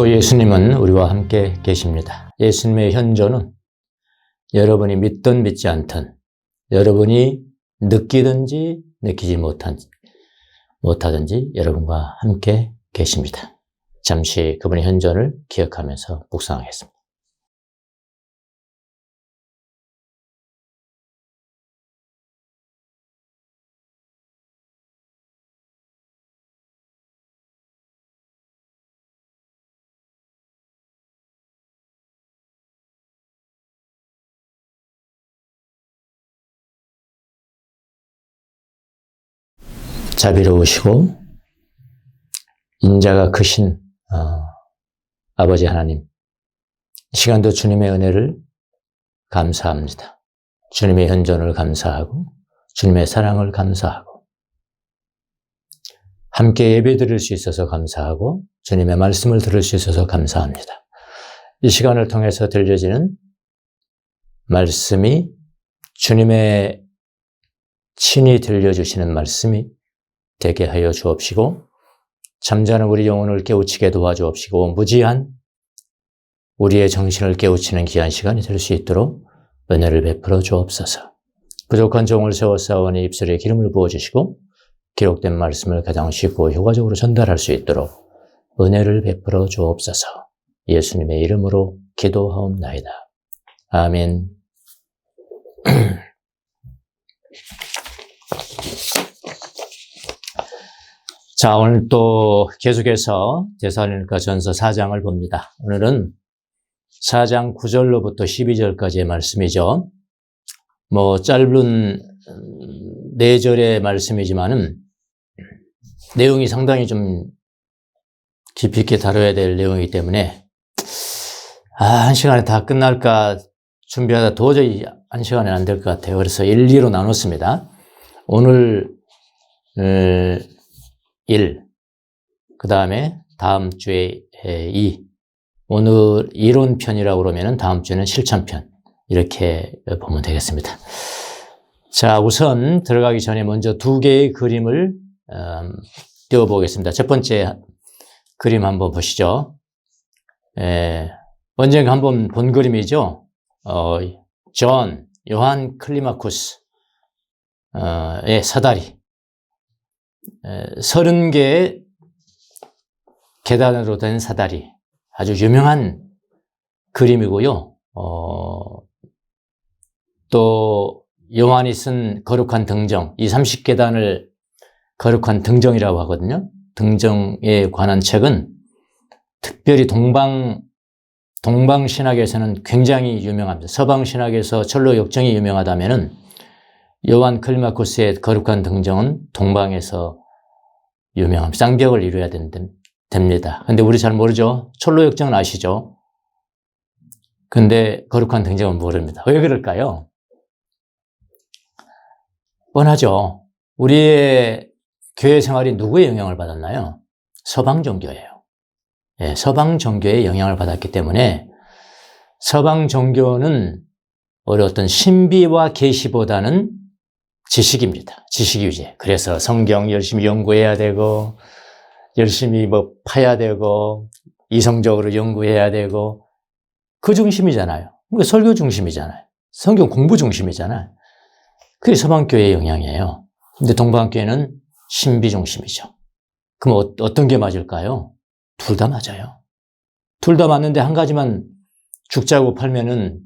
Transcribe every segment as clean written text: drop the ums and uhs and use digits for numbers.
또 예수님은 우리와 함께 계십니다. 예수님의 현존은 여러분이 믿든 믿지 않든, 여러분이 느끼든지 느끼지 못하든지 여러분과 함께 계십니다. 잠시 그분의 현존을 기억하면서 묵상하겠습니다. 자비로우시고 인자가 크신 아버지 하나님, 이 시간도 주님의 은혜를 감사합니다. 주님의 현존을 감사하고 주님의 사랑을 감사하고 함께 예배드릴 수 있어서 감사하고 주님의 말씀을 들을 수 있어서 감사합니다. 이 시간을 통해서 들려지는 말씀이 주님의 친히 들려주시는 말씀이 되게 하여 주옵시고 잠자는 우리 영혼을 깨우치게 도와주옵시고 무지한 우리의 정신을 깨우치는 귀한 시간이 될 수 있도록 은혜를 베풀어 주옵소서. 부족한 종을 세워 싸우니 입술에 기름을 부어주시고 기록된 말씀을 가장 쉽고 효과적으로 전달할 수 있도록 은혜를 베풀어 주옵소서. 예수님의 이름으로 기도하옵나이다. 아멘. 자, 오늘 또 계속해서 데살로니가 전서 4장을 봅니다. 오늘은 4장 9절로부터 12절까지의 말씀이죠. 짧은 4절의 말씀이지만은 내용이 상당히 좀 깊이 있게 다뤄야 될 내용이기 때문에 한 시간에 다 끝날까 준비하다 도저히 한 시간에 안 될 것 같아요. 그래서 1, 2로 나눴습니다. 오늘 1, 그 다음에 다음 주에 2, 오늘 이론편이라고 그러면 다음 주에는 실천편, 이렇게 보면 되겠습니다. 자, 우선 들어가기 전에 먼저 2개의 그림을 띄워보겠습니다. 첫 번째 그림 한번 보시죠. 언젠가 한번 본 그림이죠. 요한 클리마쿠스의 사다리. 30개의 계단으로 된 사다리. 아주 유명한 그림이고요. 또 요한이 쓴 거룩한 등정, 이 30계단을 거룩한 등정이라고 하거든요. 등정에 관한 책은 특별히 동방신학에서는 굉장히 유명합니다. 서방신학에서 철로 역정이 유명하다면은 요한 클리마쿠스의 거룩한 등정은 동방에서 유명합니다. 쌍벽을 이루어야 됩니다. 근데 우리 잘 모르죠? 철로 역정은 아시죠? 근데 거룩한 등정은 모릅니다. 왜 그럴까요? 뻔하죠. 우리의 교회 생활이 누구의 영향을 받았나요? 서방 종교예요. 서방 종교의 영향을 받았기 때문에 서방 종교는 어떤 신비와 계시보다는 지식입니다. 지식 유지. 그래서 성경 열심히 연구해야 되고, 열심히 파야 되고, 이성적으로 연구해야 되고, 그 중심이잖아요. 그러니까 설교 중심이잖아요. 성경 공부 중심이잖아요. 그게 서방교회의 영향이에요. 근데 동방교회는 신비 중심이죠. 그럼 어떤 게 맞을까요? 둘 다 맞아요. 둘 다 맞는데 한 가지만 죽자고 팔면은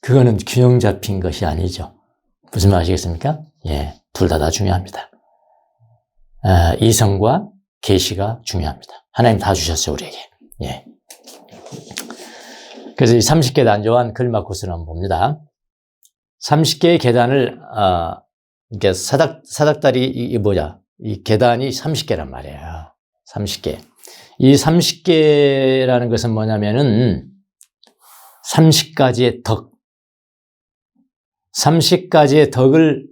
그거는 균형 잡힌 것이 아니죠. 무슨 말 아시겠습니까? 둘 다 중요합니다. 이성과 계시가 중요합니다. 하나님 다 주셨어요, 우리에게. 그래서 이 30계단 요한 클리마쿠스를 한번 봅니다. 30개의 계단을, 이게 사닥다리, 이 계단이 30개란 말이에요. 30개. 이 30개라는 것은 뭐냐면은 30가지의 덕. 30가지의 덕을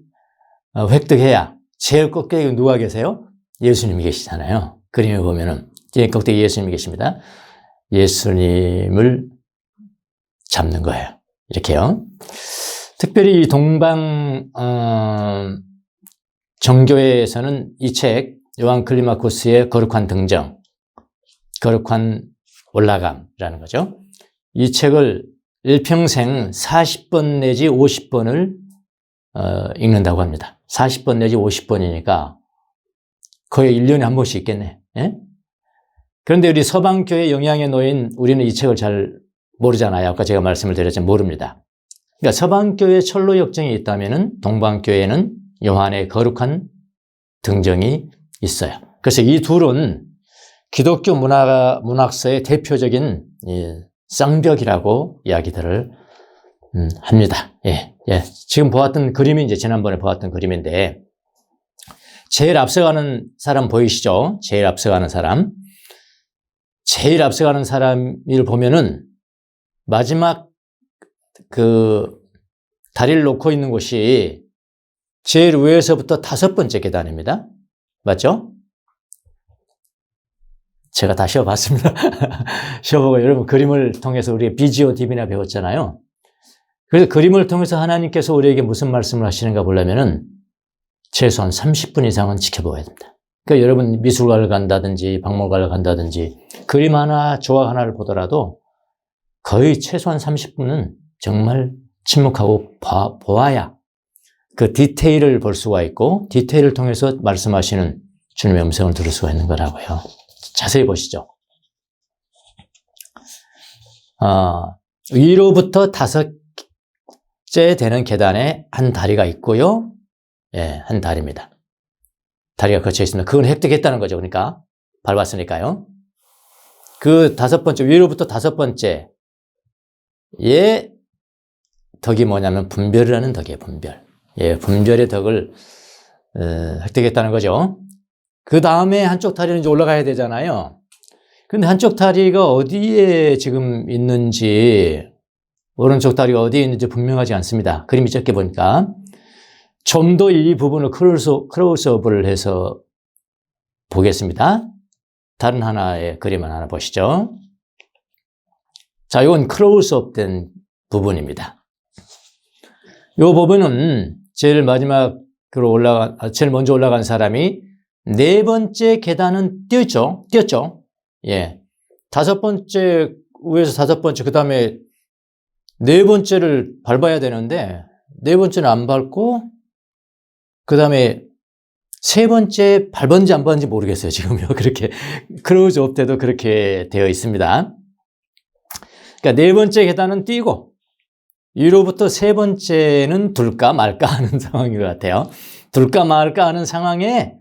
획득해야 제일 꼭대기 누가 계세요? 예수님이 계시잖아요. 그림에 보면은 제일 꼭대기 예수님이 계십니다. 예수님을 잡는 거예요. 이렇게요. 특별히 동방 정교회에서는 이 책 요한 클리마쿠스의 거룩한 등정, 거룩한 올라감이라는 거죠. 이 책을 일평생 40번 내지 50번을 읽는다고 합니다. 40번 내지 50번이니까 거의 1년에 한 번씩 읽겠네. 예? 그런데 우리 서방교회 영향에 놓인 우리는 이 책을 잘 모르잖아요. 아까 제가 말씀을 드렸지만 모릅니다. 그러니까 서방교회 철로 역정이 있다면은 동방교회는 요한의 거룩한 등정이 있어요. 그래서 이 둘은 기독교 문학서의 대표적인 쌍벽이라고 이야기들을 합니다. 예. 지금 보았던 그림이 이제 지난번에 보았던 그림인데, 제일 앞서가는 사람 보이시죠? 제일 앞서가는 사람. 제일 앞서가는 사람을 보면은 마지막 그 다리를 놓고 있는 곳이 제일 위에서부터 5번째 계단입니다. 맞죠? 제가 다 쉬어봤습니다. 쉬어보고 여러분 그림을 통해서 우리가 비지오 디비나 배웠잖아요. 그래서 그림을 통해서 하나님께서 우리에게 무슨 말씀을 하시는가 보려면은 최소한 30분 이상은 지켜보아야 됩니다. 그러니까 여러분 미술관을 간다든지 박물관을 간다든지 그림 하나, 조각 하나를 보더라도 거의 최소한 30분은 정말 침묵하고 보아야 그 디테일을 볼 수가 있고 디테일을 통해서 말씀하시는 주님의 음성을 들을 수가 있는 거라고요. 자세히 보시죠. 위로부터 5째 되는 계단에 한 다리가 있고요. 예, 한 다리입니다. 다리가 거쳐 있습니다. 그건 획득했다는 거죠. 그러니까 밟았으니까요. 그 5번째, 위로부터 5번째의 덕이 뭐냐면 분별이라는 덕이에요. 분별. 예, 분별의 덕을 획득했다는 거죠. 그 다음에 한쪽 다리는 이제 올라가야 되잖아요. 근데 한쪽 다리가 어디에 지금 있는지, 오른쪽 다리가 어디에 있는지 분명하지 않습니다. 그림이 적게 보니까. 좀 더 이 부분을 크로스업을 해서 보겠습니다. 다른 하나의 그림을 하나 보시죠. 자, 이건 크로스업 된 부분입니다. 이 부분은 제일 먼저 올라간 사람이 4번째 계단은 뛰었죠. 예. 5번째, 위에서 5번째, 그 다음에 4번째를 밟아야 되는데, 4번째는 안 밟고, 그 다음에 3번째 밟았는지 안 밟았는지 모르겠어요, 지금요. 그렇게, 크로즈업 때도 그렇게 되어 있습니다. 그러니까 4번째 계단은 뛰고, 위로부터 3번째는 둘까 말까 하는 상황인 것 같아요. 둘까 말까 하는 상황에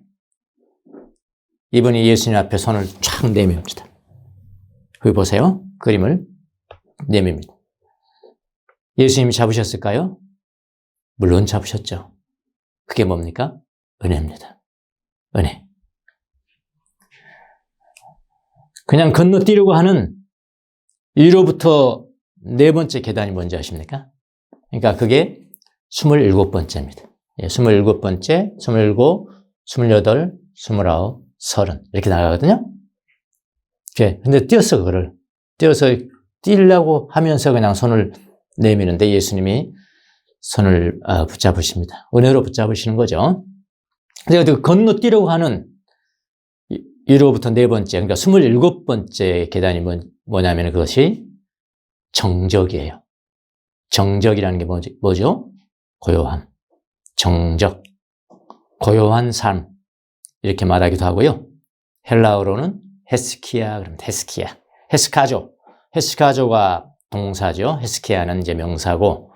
이분이 예수님 앞에 손을 쫙 내밉니다. 여기 보세요. 그림을 내밉니다. 예수님이 잡으셨을까요? 물론 잡으셨죠. 그게 뭡니까? 은혜입니다. 은혜. 그냥 건너뛰려고 하는 위로부터 4번째 계단이 뭔지 아십니까? 그러니까 그게 27번째입니다. 예, 27번째, 27, 28, 29, 30 이렇게 나가거든요. 근데 뛰어서 뛰려고 하면서 그냥 손을 내미는데 예수님이 손을 붙잡으십니다. 은혜로 붙잡으시는 거죠. 그래서 건너뛰려고 하는 위로부터 4번째, 그러니까 27번째 계단이 뭐냐면 그것이 정적이에요. 정적이라는 게 뭐죠? 고요함. 정적. 고요한 삶. 이렇게 말하기도 하고요. 헬라어로는 헤스키아, 그러면 헤스키아. 헤스카조. 헤스카조가 동사죠. 헤스키아는 이제 명사고,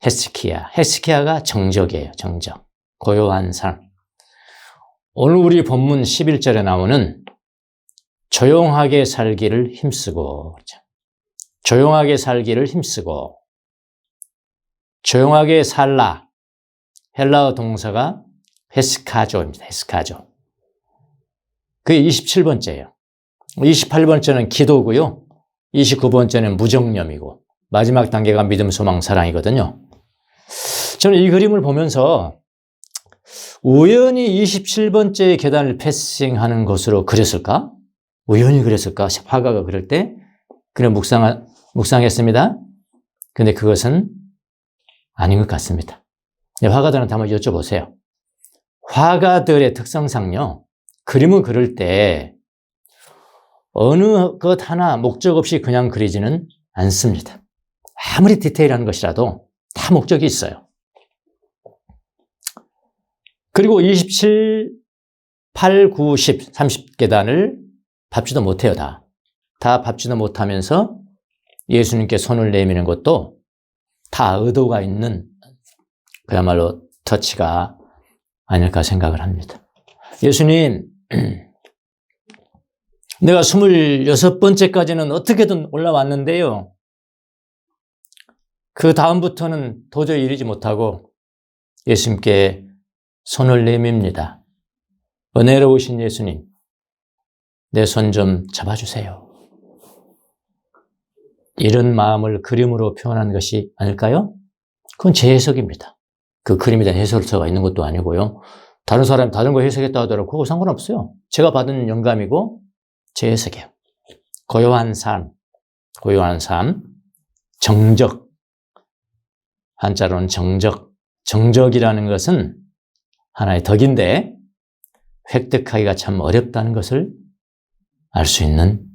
헤스키아. 헤스키아가 정적이에요. 정적. 고요한 삶. 오늘 우리 본문 11절에 나오는 조용하게 살기를 힘쓰고, 그렇죠? 조용하게 살기를 힘쓰고, 조용하게 살라. 헬라어 동사가 헤스카조입니다. 헤스카조. 그게 27번째예요. 28번째는 기도고요. 29번째는 무정념이고, 마지막 단계가 믿음, 소망, 사랑이거든요. 저는 이 그림을 보면서 우연히 27번째 계단을 패싱하는 것으로 그렸을까? 우연히 그렸을까? 화가가 그럴 때 그냥 묵상했습니다. 근데 그것은 아닌 것 같습니다. 화가들한테 한번 여쭤보세요. 화가들의 특성상요, 그림을 그릴 때 어느 것 하나 목적 없이 그냥 그리지는 않습니다. 아무리 디테일한 것이라도 다 목적이 있어요. 그리고 27, 8, 9, 10, 30계단을 밟지도 못해요, 다. 다 밟지도 못하면서 예수님께 손을 내미는 것도 다 의도가 있는 그야말로 터치가 아닐까 생각을 합니다. 예수님, 내가 26번째까지는 어떻게든 올라왔는데요. 그 다음부터는 도저히 이르지 못하고 예수님께 손을 내밉니다. 은혜로우신 예수님, 내 손 좀 잡아주세요. 이런 마음을 그림으로 표현한 것이 아닐까요? 그건 제 해석입니다. 그 그림에 대한 해설서가 있는 것도 아니고요. 다른 사람이 다른 거 해석했다 하더라도 그거 상관없어요. 제가 받은 영감이고 제 해석이에요. 고요한 삶, 정적. 한자로는 정적. 정적이라는 것은 하나의 덕인데 획득하기가 참 어렵다는 것을 알 수 있는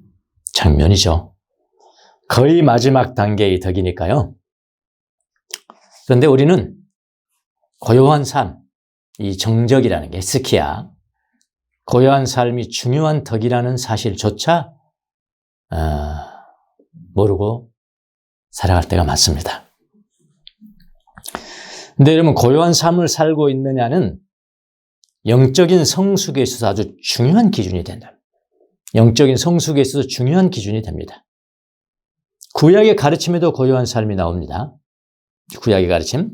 장면이죠. 거의 마지막 단계의 덕이니까요. 그런데 우리는 고요한 삶, 이 정적이라는 게 스키야, 고요한 삶이 중요한 덕이라는 사실조차 모르고 살아갈 때가 많습니다. 근데 여러분, 고요한 삶을 살고 있느냐는 영적인 성숙에 있어서 아주 중요한 기준이 된다. 영적인 성숙에 있어서 중요한 기준이 됩니다. 구약의 가르침에도 고요한 삶이 나옵니다. 구약의 가르침.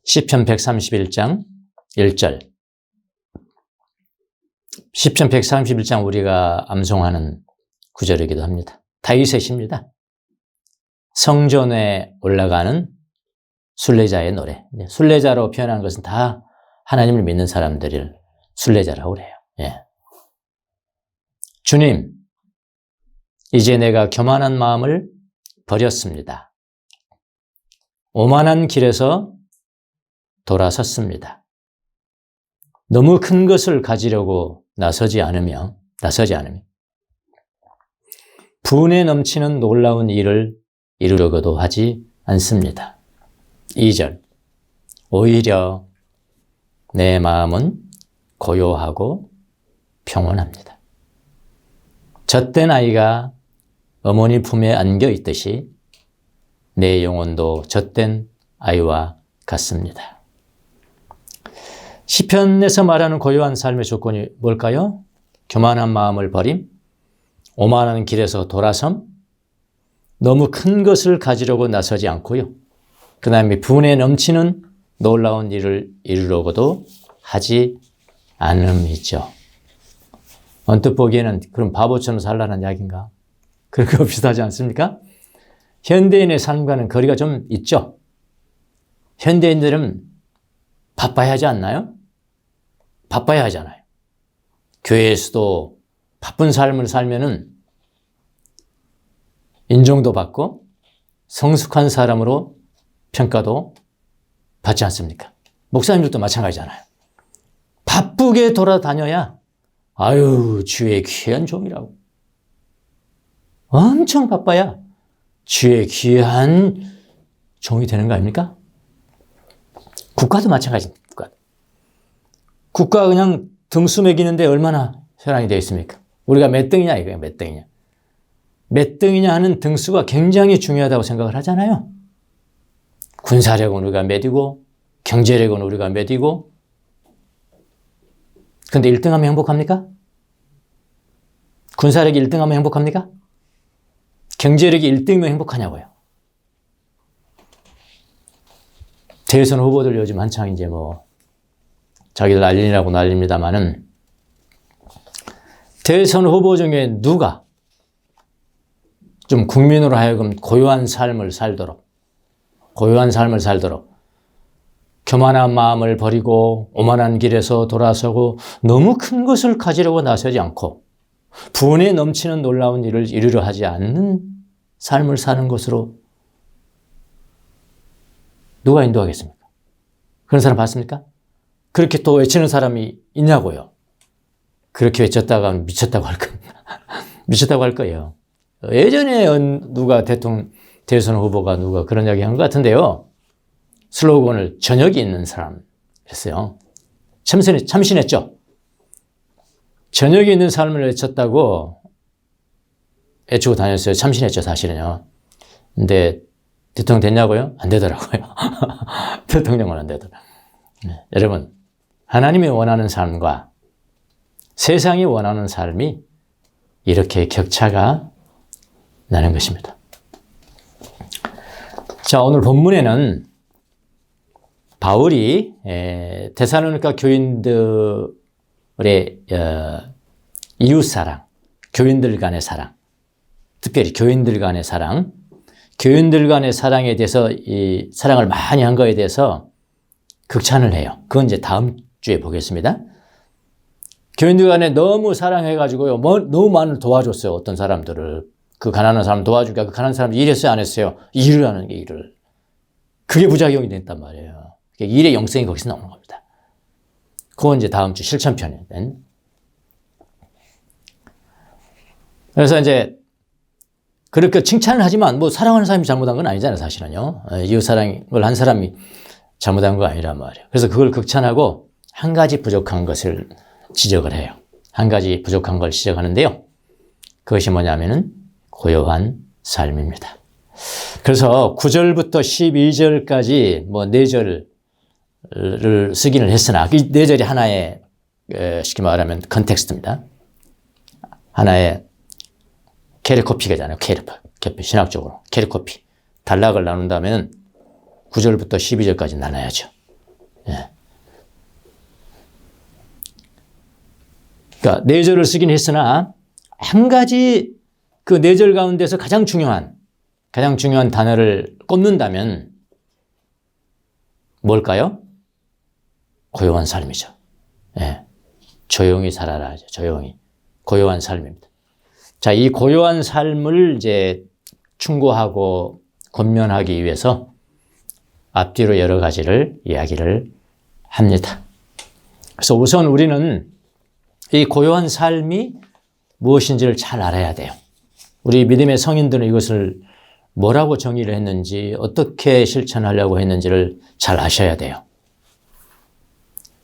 시편 131장 1절. 시편 131장 우리가 암송하는 구절이기도 합니다. 다윗의 시입니다. 성전에 올라가는 순례자의 노래. 순례자로 표현한 것은 다 하나님을 믿는 사람들을 순례자라고 그래요. 예. 주님, 이제 내가 교만한 마음을 버렸습니다. 오만한 길에서 돌아섰습니다. 너무 큰 것을 가지려고 나서지 않으며 분에 넘치는 놀라운 일을 이루려고도 하지 않습니다. 2절. 오히려 내 마음은 고요하고 평온합니다. 젖된 아이가 어머니 품에 안겨 있듯이 내 영혼도 젖된 아이와 같습니다. 시편에서 말하는 고요한 삶의 조건이 뭘까요? 교만한 마음을 버림, 오만한 길에서 돌아섬, 너무 큰 것을 가지려고 나서지 않고요. 그 다음에 분에 넘치는 놀라운 일을 이루려고도 하지 않음이죠. 언뜻 보기에는 그럼 바보처럼 살라는 이야기인가? 그렇게 비슷하지 않습니까? 현대인의 삶과는 거리가 좀 있죠. 현대인들은 바빠야 하지 않나요? 바빠야 하잖아요. 교회에서도 바쁜 삶을 살면은 인정도 받고 성숙한 사람으로 평가도 받지 않습니까? 목사님들도 마찬가지잖아요. 바쁘게 돌아다녀야 아유, 주의 귀한 종이라고. 엄청 바빠야 주의 귀한 종이 되는 거 아닙니까? 국가도 마찬가지입니다. 국가가 그냥 등수 매기는데 얼마나 혈안이 되어 있습니까? 우리가 몇 등이냐 이거예요. 몇 등이냐. 몇 등이냐 하는 등수가 굉장히 중요하다고 생각을 하잖아요. 군사력은 우리가 몇이고 경제력은 우리가 몇이고 근데 1등하면 행복합니까? 군사력이 1등하면 행복합니까? 경제력이 1등이면 행복하냐고요. 대선 후보들 요즘 한창 이제 자기들 난리라고 난립니다만은 대선 후보 중에 누가 좀 국민으로 하여금 고요한 삶을 살도록 교만한 마음을 버리고 오만한 길에서 돌아서고 너무 큰 것을 가지려고 나서지 않고 분에 넘치는 놀라운 일을 이루려 하지 않는 삶을 사는 것으로 누가 인도하겠습니까? 그런 사람 봤습니까? 그렇게 또 외치는 사람이 있냐고요. 그렇게 외쳤다가 미쳤다고 할 겁니다. 미쳤다고 할 거예요. 예전에 누가 대선 후보가 누가 그런 이야기 한 것 같은데요. 슬로건을 저녁이 있는 사람 했어요. 참신했죠. 저녁이 있는 삶을 외쳤다고 애치고 다녔어요. 참신했죠, 사실은요. 근데 대통령 됐냐고요? 안 되더라고요. 대통령은 안 되더라고요. 네. 여러분, 하나님이 원하는 삶과 세상이 원하는 삶이 이렇게 격차가 나는 것입니다. 자, 오늘 본문에는 바울이 데살로니가 교인들의 이웃사랑, 교인들 간의 사랑, 특별히 교인들 간의 사랑, 교인들 간의 사랑에 대해서 이 사랑을 많이 한 거에 대해서 극찬을 해요. 그건 이제 다음 주에 보겠습니다. 교인들 간에 너무 사랑해가지고요, 너무 많이 도와줬어요. 어떤 사람들을. 그 가난한 사람 도와주니까 그 가난한 사람 일했어요, 안 했어요? 일을 하는 게 일을. 그게 부작용이 됐단 말이에요. 일의 영성이 거기서 나오는 겁니다. 그건 이제 다음 주 실천편에. 그래서 이제 그렇게 칭찬을 하지만 뭐 사랑하는 사람이 잘못한 건 아니잖아요, 사실은요. 이웃 사랑을 한 사람이 잘못한 거 아니란 말이에요. 그래서 그걸 극찬하고 한 가지 부족한 것을 지적을 해요. 한 가지 부족한 걸 지적하는데요. 그것이 뭐냐면은 고요한 삶입니다. 그래서 9절부터 12절까지 뭐 4절을 쓰기는 했으나 이 4절이 하나의 쉽게 말하면 컨텍스트입니다. 하나의 캐리코피가잖아요. 캐리코피 신학적으로 캐리코피 단락을 나눈다면 9절부터 12절까지 나눠야죠. 예. 그러니까 4절을 쓰긴 했으나 한 가지 그 4절 가운데서 가장 중요한 단어를 꼽는다면 뭘까요? 고요한 삶이죠. 예. 조용히 살아라. 조용히. 고요한 삶입니다. 자, 이 고요한 삶을 이제 충고하고 권면하기 위해서 앞뒤로 여러 가지를 이야기를 합니다. 그래서 우선 우리는 이 고요한 삶이 무엇인지를 잘 알아야 돼요. 우리 믿음의 성인들은 이것을 뭐라고 정의를 했는지, 어떻게 실천하려고 했는지를 잘 아셔야 돼요.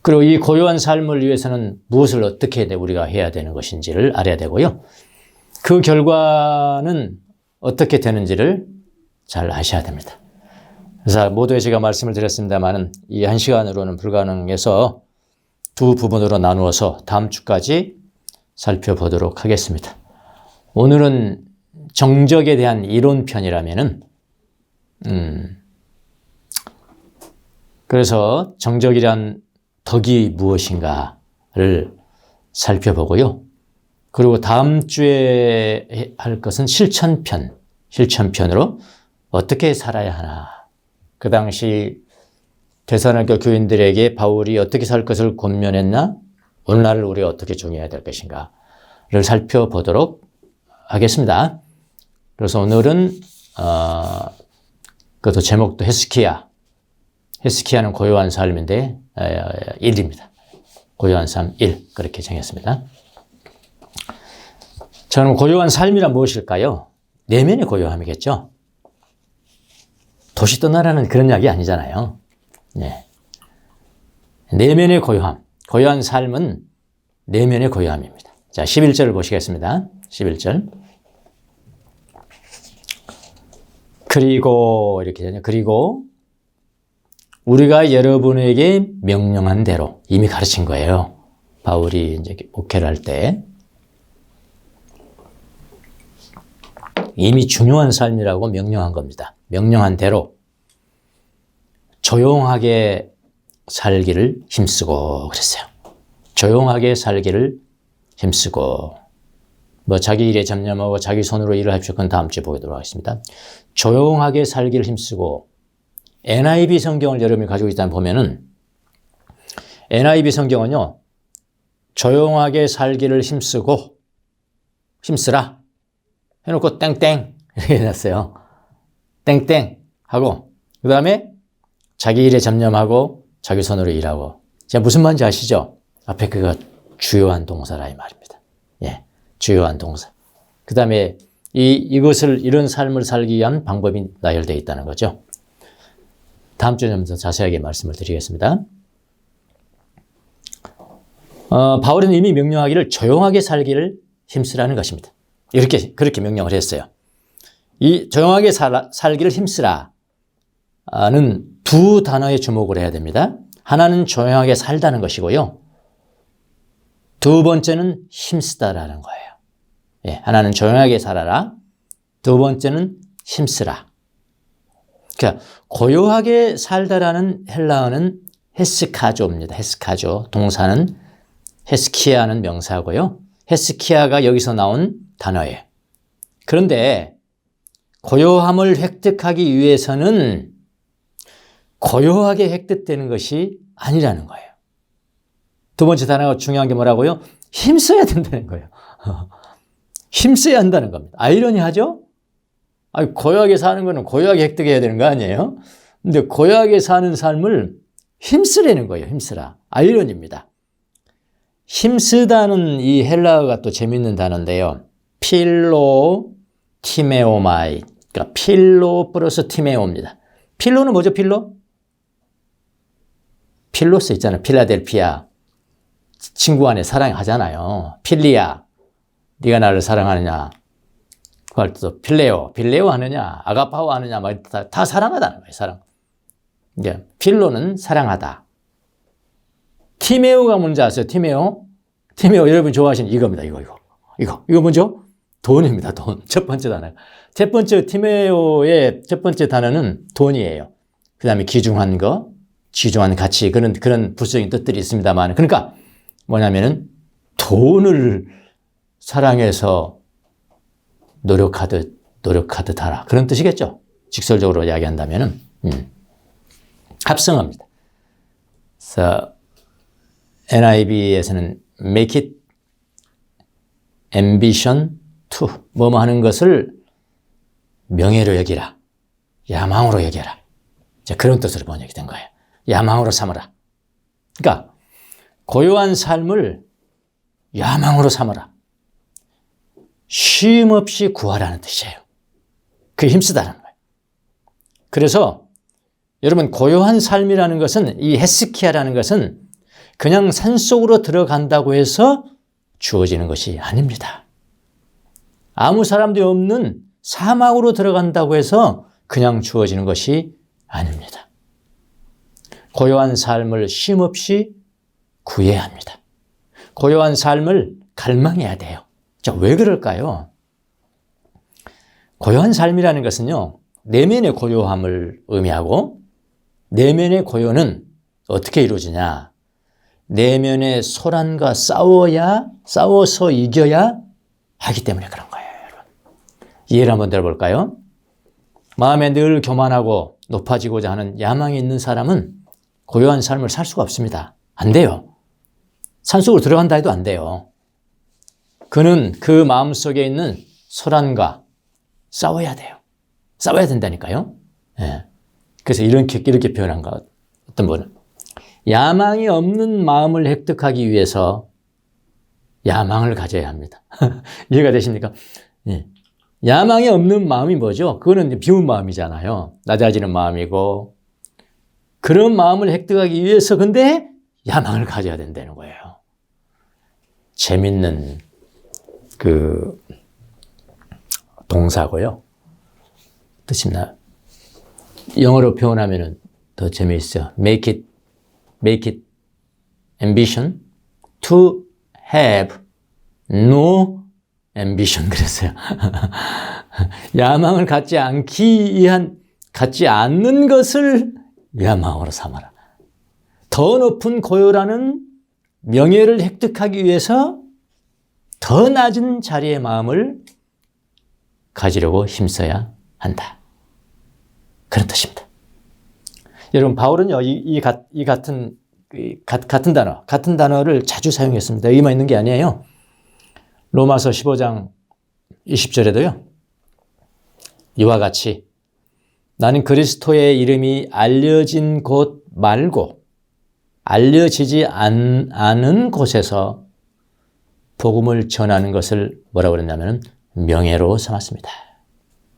그리고 이 고요한 삶을 위해서는 무엇을 어떻게 우리가 해야 되는 것인지를 알아야 되고요. 그 결과는 어떻게 되는지를 잘 아셔야 됩니다. 그래서 모두에 제가 말씀을 드렸습니다만 이 1시간으로는 불가능해서 두 부분으로 나누어서 다음 주까지 살펴보도록 하겠습니다. 오늘은 정적에 대한 이론편이라면은, 그래서 정적이란 덕이 무엇인가를 살펴보고요. 그리고 다음 주에 할 것은 실천편으로 어떻게 살아야 하나. 그 당시 데살로니가 교인들에게 바울이 어떻게 살 것을 권면했나? 오늘날을 우리가 어떻게 정해야 될 것인가를 살펴보도록 하겠습니다. 그래서 오늘은 그것도 제목도 헤스키야는 고요한 삶인데 1입니다. 고요한 삶 1 그렇게 정했습니다. 저는 고요한 삶이란 무엇일까요? 내면의 고요함이겠죠. 도시 떠나라는 그런 이야기 아니잖아요. 네. 내면의 고요한 삶은 내면의 고요함입니다. 자, 11절을 보시겠습니다. 11절. 그리고 이렇게 되죠. 그리고 우리가 여러분에게 명령한 대로 이미 가르친 거예요. 바울이 이제 목회를 할 때 이미 중요한 삶이라고 명령한 겁니다. 명령한 대로 조용하게 살기를 힘쓰고 그랬어요. 조용하게 살기를 힘쓰고 뭐 자기 일에 잡념하고 자기 손으로 일을 합시오. 그건 다음 주에 보도록 하겠습니다. 조용하게 살기를 힘쓰고 NIV 성경을 여러분이 가지고 있다면 보면은 NIV 성경은요. 조용하게 살기를 힘쓰라 해놓고 땡땡 이렇게 해놨어요. 땡땡 하고 그 다음에 자기 일에 잡념하고 자기 손으로 일하고. 제가 무슨 말인지 아시죠? 앞에 그가 주요한 동사라 이 말입니다. 예, 주요한 동사. 그 다음에 이런 삶을 살기 위한 방법이 나열되어 있다는 거죠. 다음 주에 좀 더 자세하게 말씀을 드리겠습니다. 바울은 이미 명령하기를 조용하게 살기를 힘쓰라는 것입니다. 그렇게 명령을 했어요. 이 조용하게 살기를 힘쓰라는 두 단어에 주목을 해야 됩니다. 하나는 조용하게 살다는 것이고요. 두 번째는 힘쓰다라는 거예요. 예, 하나는 조용하게 살아라. 두 번째는 힘쓰라. 그러니까 고요하게 살다라는 헬라어는 헤스카조입니다. 헤스카조. 동사는 헤스키아는 명사고요. 헤스키아가 여기서 나온 단어예요. 그런데 고요함을 획득하기 위해서는 고요하게 획득되는 것이 아니라는 거예요. 두 번째 단어가 중요한 게 뭐라고요? 힘써야 된다는 거예요. 힘써야 한다는 겁니다. 아이러니하죠? 고요하게 사는 거는 고요하게 획득해야 되는 거 아니에요? 근데 고요하게 사는 삶을 힘쓰라는 거예요. 힘쓰라. 아이러니입니다. 힘쓰다는 이 헬라어가 또 재밌는 단어인데요. 필로 티메오마이. 그러니까 필로 플러스 티메오입니다. 필로는 뭐죠? 필로스 있잖아요. 필라델피아. 친구 간에 사랑하잖아요. 필리아. 네가 나를 사랑하느냐. 그걸 또 빌레오 하느냐. 아가파오 하느냐. 다 사랑하다는 거예요. 사랑. 이제 필로는 사랑하다. 티메오가 뭔지 아세요? 티메오 여러분 좋아하시는 이겁니다. 이거 뭐죠? 돈입니다. 돈. 첫 번째 단어. 첫 번째 티메오의 첫 번째 단어는 돈이에요. 그 다음에 귀중한 거, 지중한 가치, 그런 부수적인 뜻들이 있습니다만. 그러니까 뭐냐면은 돈을 사랑해서 노력하듯 하라. 그런 뜻이겠죠. 직설적으로 이야기한다면은. 합성어입니다. 그래서 NIV에서는 make it ambition to 뭐뭐 하는 것을 명예로 여기라. 야망으로 여겨라. 그런 뜻으로 번역이 된 거예요. 야망으로 삼으라. 그러니까 고요한 삶을 야망으로 삼으라. 쉼 없이 구하라는 뜻이에요. 그게 힘쓰다는 거예요. 그래서 여러분 고요한 삶이라는 것은 이 헤스키아라는 것은 그냥 산속으로 들어간다고 해서 주어지는 것이 아닙니다. 아무 사람도 없는 사막으로 들어간다고 해서 그냥 주어지는 것이 아닙니다. 고요한 삶을 쉼 없이 구해야 합니다. 고요한 삶을 갈망해야 돼요. 자, 왜 그럴까요? 고요한 삶이라는 것은요, 내면의 고요함을 의미하고 내면의 고요는 어떻게 이루어지냐? 내면의 소란과 싸워서 이겨야 하기 때문에 그런 거예요, 여러분. 이해를 한번 들어볼까요? 마음에 늘 교만하고 높아지고자 하는 야망이 있는 사람은 고요한 삶을 살 수가 없습니다. 안 돼요. 산속으로 들어간다 해도 안 돼요. 그는 그 마음속에 있는 소란과 싸워야 돼요. 싸워야 된다니까요. 예. 그래서 이렇게 표현한 것. 어떤 분은 야망이 없는 마음을 획득하기 위해서 야망을 가져야 합니다. 이해가 되십니까? 예. 야망이 없는 마음이 뭐죠? 그거는 비운 마음이잖아요. 낮아지는 마음이고 그런 마음을 획득하기 위해서 근데 야망을 가져야 된다는 거예요. 재밌는 그 동사고요. 뜻입니다. 영어로 표현하면 더 재미있어요. Make it ambition to have no ambition 그랬어요. 야망을 갖지 않는 것을 야망으로 삼아라. 더 높은 고요라는 명예를 획득하기 위해서 더 낮은 자리의 마음을 가지려고 힘써야 한다. 그런 뜻입니다. 여러분, 바울은요, 같은 단어를 자주 사용했습니다. 여기만 있는 게 아니에요. 로마서 15장 20절에도요, 이와 같이 나는 그리스도의 이름이 알려진 곳 말고 알려지지 않은 곳에서 복음을 전하는 것을 뭐라고 그랬냐면 명예로 삼았습니다.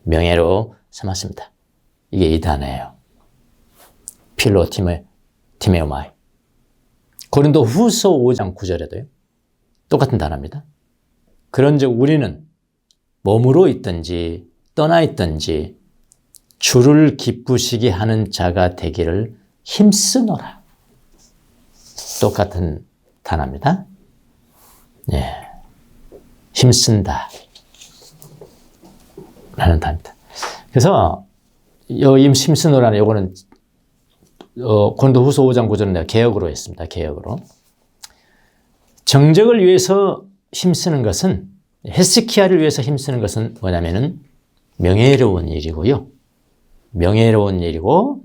명예로 삼았습니다. 이게 이 단어예요. 필로티메오마이. 고린도 후서 5장 9절에도요. 똑같은 단어입니다. 그런즉 우리는 몸으로 있든지 떠나 있든지 주를 기쁘시게 하는 자가 되기를 힘쓰노라. 똑같은 단어입니다. 네. 힘쓴다. 라는 단어입니다. 그래서 이 힘쓰노라는 요거는 고린도 후서 5장 9절은 내가 개역으로 했습니다. 개역으로. 정적을 위해서 힘쓰는 것은, 헤스키야를 위해서 힘쓰는 것은 뭐냐면은 명예로운 일이고요. 명예로운 일이고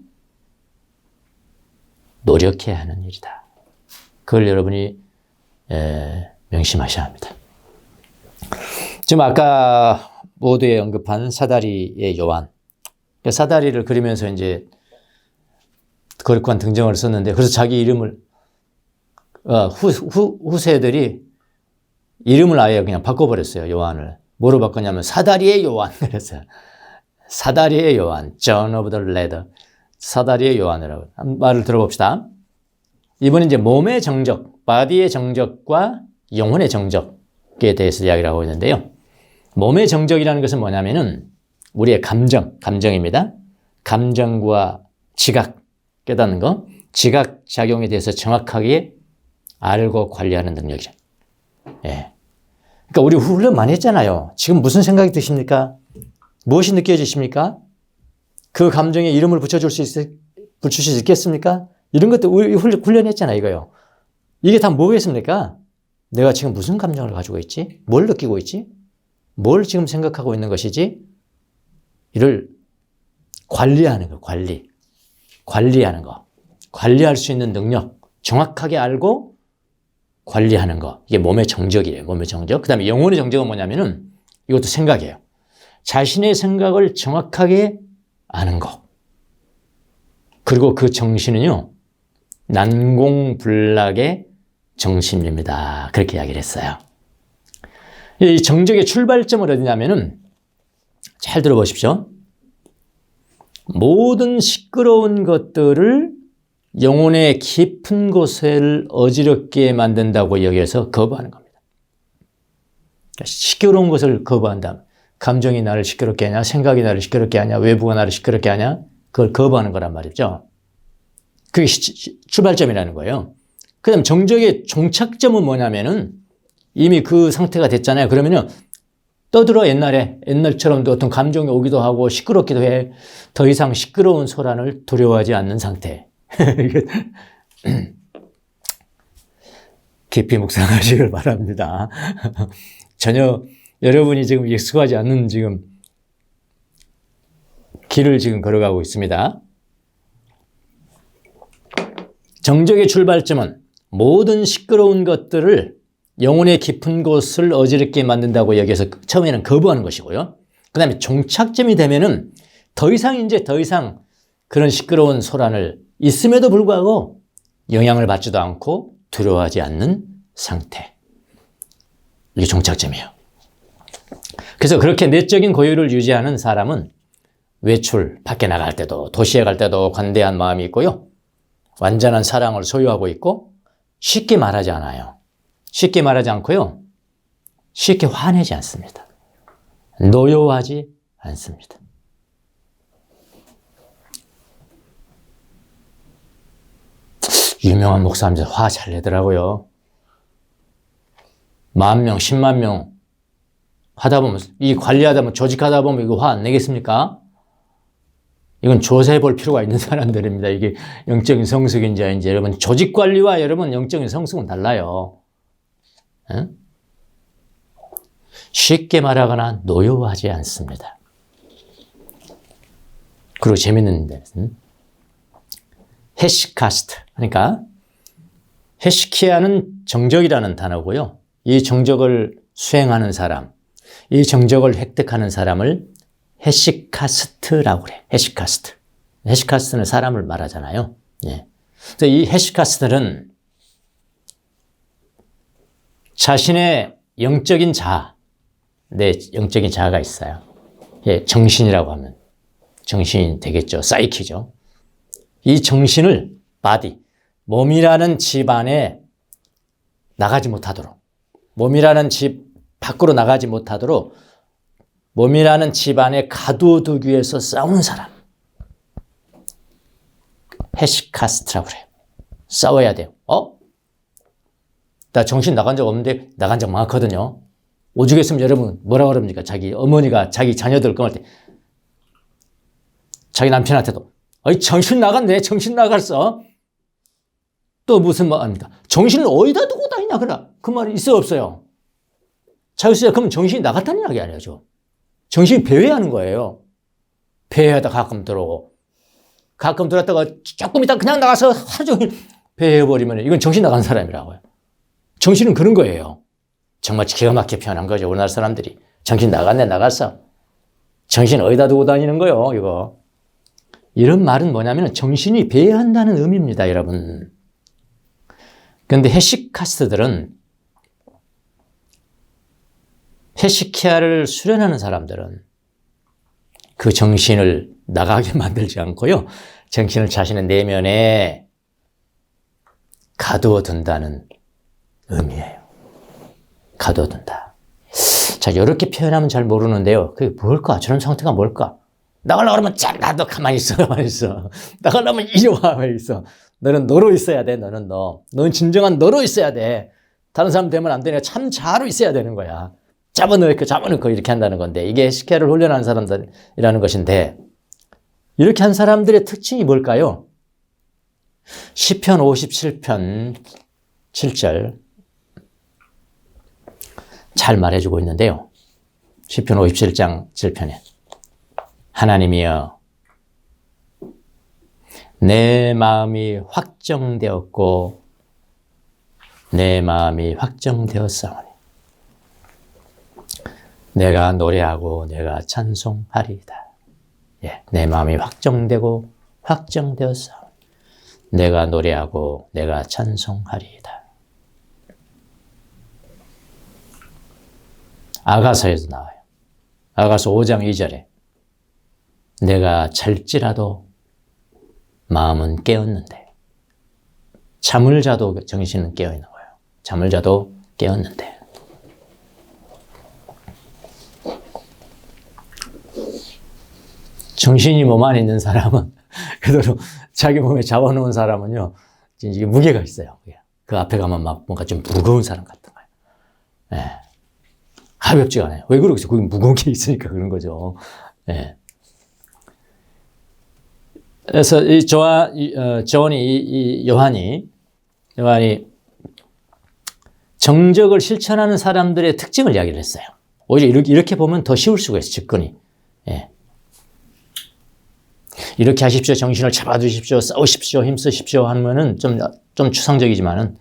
노력해야 하는 일이다. 그걸 여러분이 명심하셔야 합니다. 지금 아까 모두에 언급한 사다리의 요한. 사다리를 그리면서 이제 거룩한 등정을 썼는데, 그래서 자기 이름을, 후세들이 이름을 아예 그냥 바꿔버렸어요, 요한을. 뭐로 바꿨냐면, 사다리의 요한. 그랬어요. 사다리의 요한. John of the Ladder. 사다리의 요한이라고. 말을 들어봅시다. 이번엔 이제 몸의 정적, 바디의 정적과 영혼의 정적에 대해서 이야기를 하고 있는데요. 몸의 정적이라는 것은 뭐냐면은, 우리의 감정입니다. 감정과 지각, 깨닫는 거, 지각 작용에 대해서 정확하게 알고 관리하는 능력이죠. 예. 그러니까 우리 훈련 많이 했잖아요. 지금 무슨 생각이 드십니까? 무엇이 느껴지십니까? 그 감정에 이름을 붙일 수 있겠습니까? 이런 것도 우리 훈련했잖아요, 이거요. 이게 다 뭐겠습니까? 내가 지금 무슨 감정을 가지고 있지? 뭘 느끼고 있지? 뭘 지금 생각하고 있는 것이지? 이를 관리하는 거, 관리하는 거. 관리할 수 있는 능력. 정확하게 알고 관리하는 거. 이게 몸의 정적이에요. 몸의 정적. 그 다음에 영혼의 정적은 뭐냐면은 이것도 생각이에요. 자신의 생각을 정확하게 아는 거. 그리고 그 정신은요, 난공불락의 정신입니다. 그렇게 이야기를 했어요. 이 정적의 출발점은 어디냐면은, 잘 들어보십시오. 모든 시끄러운 것들을 영혼의 깊은 곳을 어지럽게 만든다고 여기서 거부하는 겁니다. 시끄러운 것을 거부한다. 감정이 나를 시끄럽게 하냐, 생각이 나를 시끄럽게 하냐, 외부가 나를 시끄럽게 하냐, 그걸 거부하는 거란 말이죠. 그게 출발점이라는 거예요. 그 다음 정적의 종착점은 뭐냐면은 이미 그 상태가 됐잖아요. 그러면요, 떠들어 옛날처럼 어떤 감정이 오기도 하고 시끄럽기도 해. 더 이상 시끄러운 소란을 두려워하지 않는 상태. 깊이 묵상하시길 바랍니다. 전혀 여러분이 지금 익숙하지 않는 지금 길을 지금 걸어가고 있습니다. 정적의 출발점은 모든 시끄러운 것들을 영혼의 깊은 곳을 어지럽게 만든다고 여기서 처음에는 거부하는 것이고요. 그 다음에 종착점이 되면은 더 이상 그런 시끄러운 소란을 있음에도 불구하고 영향을 받지도 않고 두려워하지 않는 상태. 이게 종착점이에요. 그래서 그렇게 내적인 고요를 유지하는 사람은 외출, 밖에 나갈 때도, 도시에 갈 때도 관대한 마음이 있고요. 완전한 사랑을 소유하고 있고, 쉽게 말하지 않아요. 쉽게 말하지 않고요. 쉽게 화내지 않습니다. 노여워하지 않습니다. 유명한 목사님들 화 잘 내더라고요. 10,000명, 10만 명 하다 보면, 이 관리하다 보면, 조직하다 보면 이거 화 안 내겠습니까? 이건 조사해 볼 필요가 있는 사람들입니다. 이게 영적인 성숙인지 아닌지. 여러분, 조직 관리와 여러분 영적인 성숙은 달라요. 응? 쉽게 말하거나 노여워하지 않습니다. 그리고 재밌는 데는 헤시카스트, 그러니까 헤시키야는 정적이라는 단어고요. 이 정적을 수행하는 사람, 이 정적을 획득하는 사람을 헤시카스트라고 그래. 헤시카스트. 헤시카스트는 사람을 말하잖아요. 예. 그래서 이 헤시카스트는 자신의 영적인 자아, 내 영적인 자아가 있어요. 예, 정신이라고 하면 정신이 되겠죠. 사이키죠. 이 정신을 바디, 몸이라는 집 안에 나가지 못하도록, 몸이라는 집 밖으로 나가지 못하도록 몸이라는 집 안에 가두어두기 위해서 싸우는 사람. 헤시카스트라고 그래요. 싸워야 돼요. 나 정신 나간 적 없는데 나간 적 많거든요. 오죽했으면 여러분 뭐라 그럽니까? 자기 어머니가 자기 자녀들 끊을 때 자기 남편한테도 정신 나갔네. 정신 나갔어. 또 무슨 말입니까? 정신을 어디다 두고 다니냐 그래. 그 말이 있어요 없어요? 자유수야 그러면 정신이 나갔다는 이야기 아니죠. 정신이 배회하는 거예요. 배회하다 가끔 들어오고 가끔 들었다가 조금 있다 그냥 나가서 하루 종일 배회해버리면 이건 정신 나간 사람이라고요. 정신은 그런 거예요. 정말 기가 막히게 표현한 거죠. 우리나라 사람들이. 정신 나갔네, 나갔어. 정신 어디다 두고 다니는 거요, 이거. 이런 말은 뭐냐면 정신이 배회한다는 의미입니다, 여러분. 그런데 헤시카스트들은, 헤시키아를 수련하는 사람들은 그 정신을 나가게 만들지 않고요. 정신을 자신의 내면에 가두어 둔다는 의미예요. 가둬둔다. 자, 이렇게 표현하면 잘 모르는데요. 그게 뭘까? 저런 상태가 뭘까? 나가려고 그러면 나도 가만히 있어, 가만히 있어. 나가려면 이리 와, 가만히 있어. 너는 너로 있어야 돼, 너는 너. 너는 진정한 너로 있어야 돼. 다른 사람 되면 안 되네. 참 자로 있어야 되는 거야. 잡아넣고 이렇게 한다는 건데, 이게 헤시키야를 훈련하는 사람들이라는 것인데, 이렇게 한 사람들의 특징이 뭘까요? 시편 57편 7절. 잘 말해주고 있는데요. 시편 57장 7편에 하나님이여 내 마음이 확정되었고 내 마음이 확정되었사오니 내가 노래하고 내가 찬송하리이다. 예, 내 마음이 확정되고 확정되었사오니 내가 노래하고 내가 찬송하리이다. 아가서에도 나와요. 아가서 5장 2절에 내가 잘지라도 마음은 깨었는데 잠을 자도 정신은 깨어있는 거예요. 잠을 자도 깨었는데 정신이 몸 안에 있는 사람은 그대로 자기 몸에 잡아놓은 사람은요 이게 무게가 있어요. 그 앞에 가면 막 뭔가 좀 무거운 사람 같은 거예요. 네. 가볍지가 않아요. 왜 그러겠어요? 거기 무거운 게 있으니까 그런 거죠. 네. 그래서 이 요한이 정적을 실천하는 사람들의 특징을 이야기를 했어요. 오히려 이렇게 보면 더 쉬울 수가 있어요. 접근이. 예. 이렇게 하십시오. 정신을 잡아두십시오. 싸우십시오. 힘쓰십시오. 하면은 좀 추상적이지만은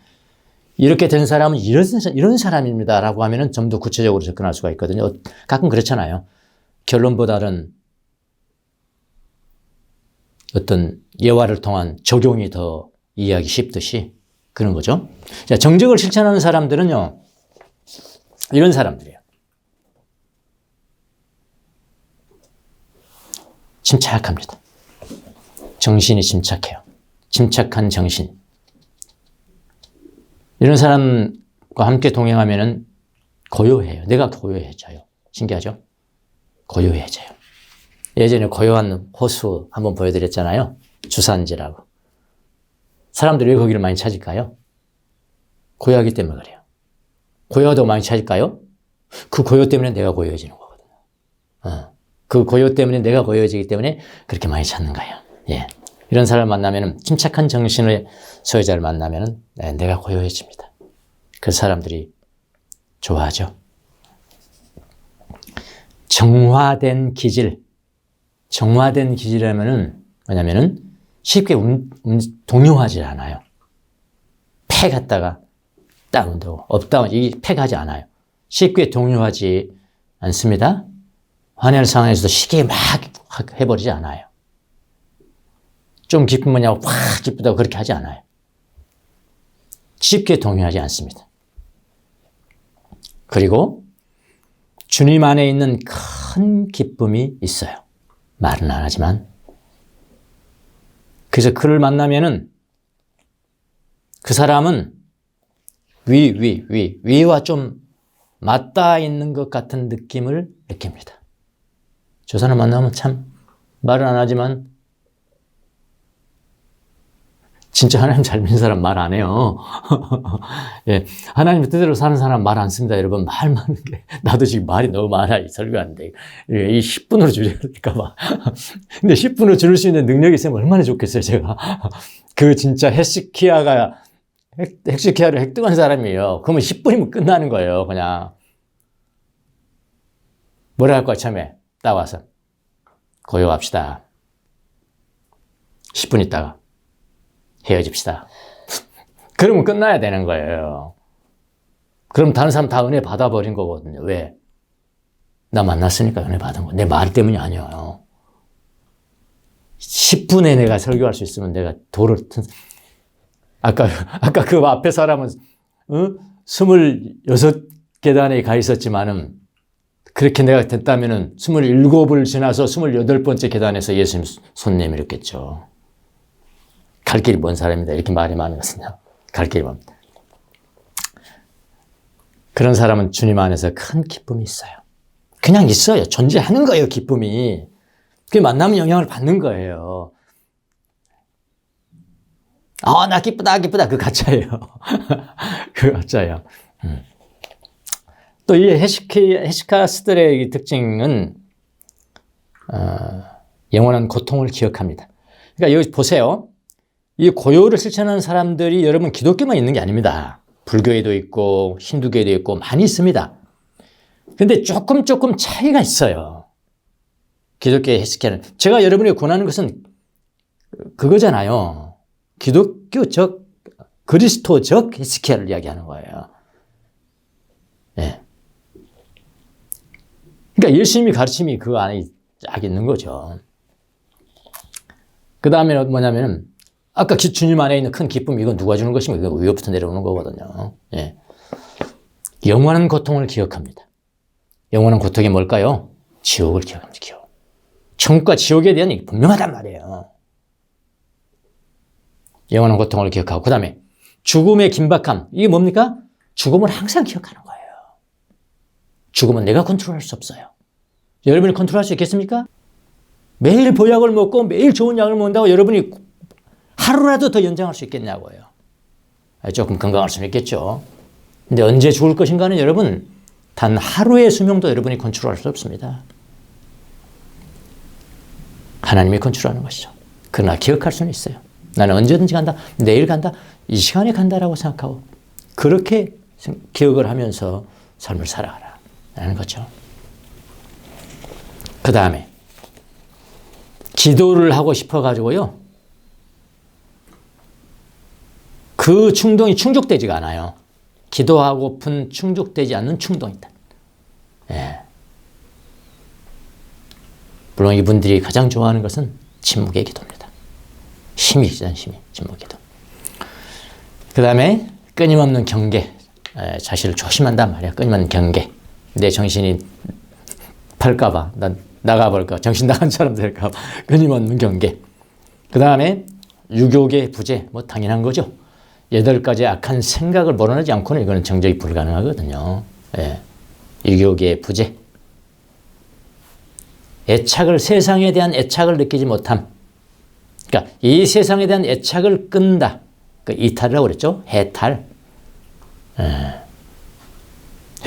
이렇게 된 사람은 이런 사람입니다. 라고 하면은 좀 더 구체적으로 접근할 수가 있거든요. 가끔 그렇잖아요. 결론보다는 어떤 예화를 통한 적용이 더 이해하기 쉽듯이 그런 거죠. 자, 정적을 실천하는 사람들은요, 이런 사람들이에요. 침착합니다. 정신이 침착해요. 침착한 정신. 이런 사람과 함께 동행하면은 고요해요. 내가 고요해져요. 신기하죠? 고요해져요. 예전에 고요한 호수 한번 보여드렸잖아요. 주산지라고. 사람들이 왜 거기를 많이 찾을까요? 고요하기 때문에 그래요. 고요하다고 많이 찾을까요? 그 고요 때문에 내가 고요해지는 거거든요. 그 고요 때문에 내가 고요해지기 때문에 그렇게 많이 찾는 거예요. 예. 이런 사람을 만나면, 침착한 정신의 소유자를 만나면 내가 고요해집니다. 그 사람들이 좋아하죠. 정화된 기질. 정화된 기질이라면은 뭐냐면은 쉽게 동요하지 않아요. 패 갔다가 다운되고 업다운, 이게 패가 하지 않아요. 쉽게 동요하지 않습니다. 화낼 상황에서도 쉽게 막 해버리지 않아요. 좀 기쁘면 확 기쁘다고 그렇게 하지 않아요. 쉽게 동요하지 않습니다. 그리고 주님 안에 있는 큰 기쁨이 있어요. 말은 안 하지만. 그래서 그를 만나면은 그 사람은 위와 좀 맞닿아 있는 것 같은 느낌을 느낍니다. 저 사람 만나면 참 말은 안 하지만 진짜 하나님 잘 믿는 사람 말 안 해요. 예, 하나님 뜻대로 사는 사람 말 안 씁니다. 여러분, 말 많은 게, 나도 지금 말이 너무 많아. 이 설교하는데. 이 10분으로 줄여야 될까봐. 근데 10분으로 줄일 수 있는 능력이 있으면 얼마나 좋겠어요, 제가. 그 진짜 헤스키야를 획득한 사람이에요. 그러면 10분이면 끝나는 거예요, 그냥. 뭐라 할 거야, 처음에. 딱 와서. 고요합시다. 10분 있다가. 헤어집시다. 그러면 끝나야 되는 거예요. 그럼 다른 사람 다 은혜 받아버린 거거든요. 왜? 나 만났으니까 은혜 받은 거. 내 말 때문이 아니에요. 10분에 내가 설교할 수 있으면 내가 도를, 아까 그 앞에 사람은, 26계단에 가 있었지만은, 그렇게 내가 됐다면은 27을 지나서 28번째 계단에서 예수님 손 내밀었겠죠. 갈 길이 먼 사람입니다. 이렇게 말이 많으거든요. 갈 길이 멉니다. 그런 사람은 주님 안에서 큰 기쁨이 있어요. 그냥 있어요. 존재하는 거예요, 기쁨이. 그 만나면 영향을 받는 거예요. 나 기쁘다. 그 가짜예요. 그 가짜예요. 또 이 헤시카스들의 특징은, 영원한 고통을 기억합니다. 그러니까 여기 보세요. 이 고요를 실천하는 사람들이 여러분 기독교만 있는 게 아닙니다. 불교에도 있고 힌두교에도 있고 많이 있습니다. 근데 조금 차이가 있어요. 기독교의 헤스키야는. 제가 여러분에게 권하는 것은 그거잖아요. 기독교적, 그리스도적 헤스키야를 이야기하는 거예요. 네. 그러니까 예수님이 가르침이 그 안에 딱 있는 거죠. 그 다음에 뭐냐면은 아까 주님 안에 있는 큰 기쁨, 이건 누가 주는 것입니까? 이거 위로부터 내려오는 거거든요. 예. 영원한 고통을 기억합니다. 영원한 고통이 뭘까요? 지옥을 기억합니다. 지옥. 천국과 지옥에 대한 얘기 분명하단 말이에요. 영원한 고통을 기억하고, 그 다음에 죽음의 긴박함. 이게 뭡니까? 죽음을 항상 기억하는 거예요. 죽음은 내가 컨트롤할 수 없어요. 여러분이 컨트롤할 수 있겠습니까? 매일 보약을 먹고 매일 좋은 약을 먹는다고 여러분이 하루라도 더 연장할 수 있겠냐고요. 조금 건강할 수는 있겠죠. 근데 언제 죽을 것인가는 여러분 단 하루의 수명도 여러분이 컨트롤할 수 없습니다. 하나님이 컨트롤하는 것이죠. 그러나 기억할 수는 있어요. 나는 언제든지 간다. 내일 간다. 이 시간에 간다라고 생각하고 그렇게 기억을 하면서 삶을 살아가라 라는 거죠. 그 다음에 기도를 하고 싶어가지고요. 그 충동이 충족되지가 않아요. 기도하고픈 충족되지 않는 충동이 있다. 예. 물론 이분들이 가장 좋아하는 것은 침묵의 기도입니다. 힘이 있잖아요. 침묵의 기도. 그 다음에 끊임없는 경계. 자신을 조심한단 말이야. 끊임없는 경계. 내 정신이 팔까봐, 난 나가볼까, 정신 나간 사람 될까봐 끊임없는 경계. 그 다음에 유교계 부재, 뭐 당연한 거죠. 8가지 악한 생각을 몰아내지 않고는 이거는 정적이 불가능하거든요. 예. 유교계 부재. 세상에 대한 애착을 느끼지 못함. 그러니까 이 세상에 대한 애착을 끈다. 그 이탈이라고 그랬죠. 해탈. 예.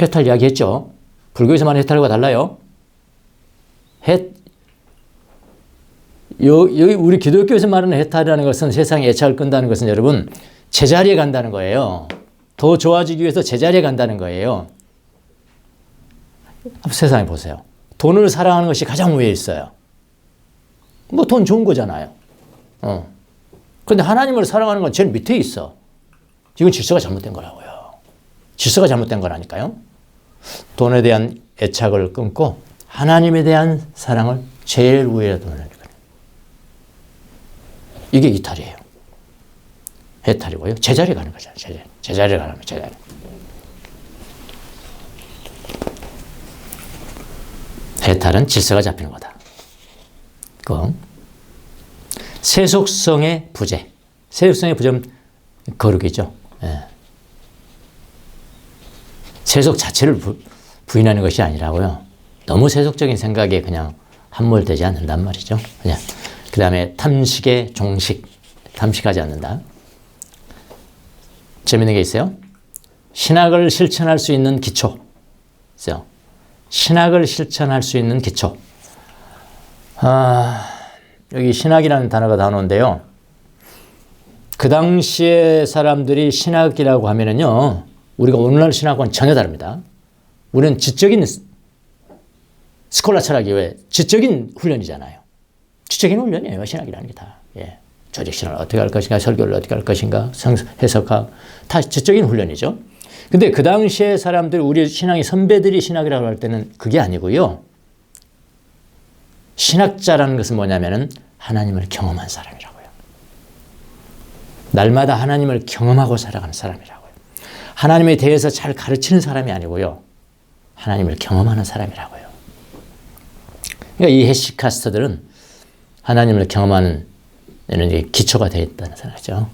해탈 이야기했죠. 불교에서 말하는 해탈과 달라요. 여기 우리 기독교에서 말하는 해탈이라는 것은 세상에 애착을 끈다는 것은 여러분 제자리에 간다는 거예요. 더 좋아지기 위해서 제자리에 간다는 거예요. 세상에 보세요. 돈을 사랑하는 것이 가장 위에 있어요. 뭐 돈 좋은 거잖아요. 그런데 하나님을 사랑하는 건 제일 밑에 있어. 이건 질서가 잘못된 거라고요. 질서가 잘못된 거라니까요. 돈에 대한 애착을 끊고 하나님에 대한 사랑을 제일 위에 두는 거예요. 이게 이탈이에요. 해탈이고요. 제자리에 가는 거잖아요. 제자리에 가는 거예요. 제자리. 다른 질서가 잡히는 거다. 그 세속성의 부재. 세속성의 부재는 거룩이죠. 예. 세속 자체를 부인하는 것이 아니라고요. 너무 세속적인 생각에 그냥 함몰되지 않는단 말이죠. 그냥. 그 다음에 탐식의 종식. 탐식하지 않는다. 재밌는 게 있어요. 신학을 실천할 수 있는 기초. 있어요. 신학을 실천할 수 있는 기초. 여기 신학이라는 단어가 나오는데요. 그 당시에 사람들이 신학이라고 하면은요, 우리가 오늘날 신학과는 전혀 다릅니다. 우리는 지적인 스콜라 철학이 왜 지적인 훈련이잖아요. 지적인 훈련이에요. 신학이라는 게 다. 예. 조직 신학을 어떻게 할 것인가, 설교를 어떻게 할 것인가, 해석학, 다 지적인 훈련이죠. 근데 그 당시에 사람들, 우리 신앙의 선배들이 신학이라고 할 때는 그게 아니고요. 신학자라는 것은 뭐냐면은 하나님을 경험한 사람이라고요. 날마다 하나님을 경험하고 살아가는 사람이라고요. 하나님에 대해서 잘 가르치는 사람이 아니고요. 하나님을 경험하는 사람이라고요. 그러니까 이 헤시카스터들은 하나님을 경험하는 이런 기초가 되어 있다는 생각이죠.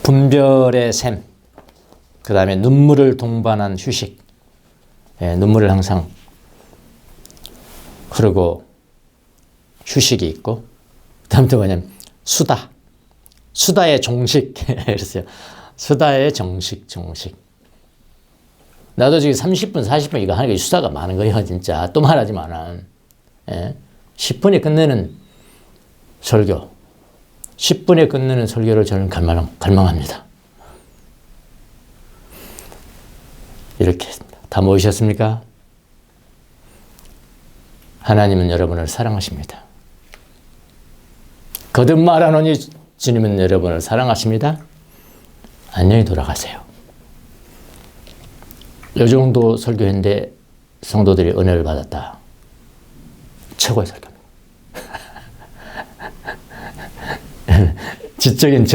분별의 샘, 그 다음에 눈물을 동반한 휴식. 예, 눈물을 항상 흐르고 휴식이 있고, 그 다음 또 뭐냐면 수다. 수다의 종식. 그랬어요. 수다의 정식. 나도 지금 30분, 40분 이거 하는 게 수다가 많은 거예요, 진짜. 또 말하지만은. 예? 10분에 끝내는 설교. 10분에 끝내는 설교를 저는 갈망합니다. 이렇게 다 모이셨습니까? 하나님은 여러분을 사랑하십니다. 거듭 말하노니 주님은 여러분을 사랑하십니다. 안녕히 돌아가세요. 이 정도 설교했는데 성도들이 은혜를 받았다. 최고의 설교입니다. 지적인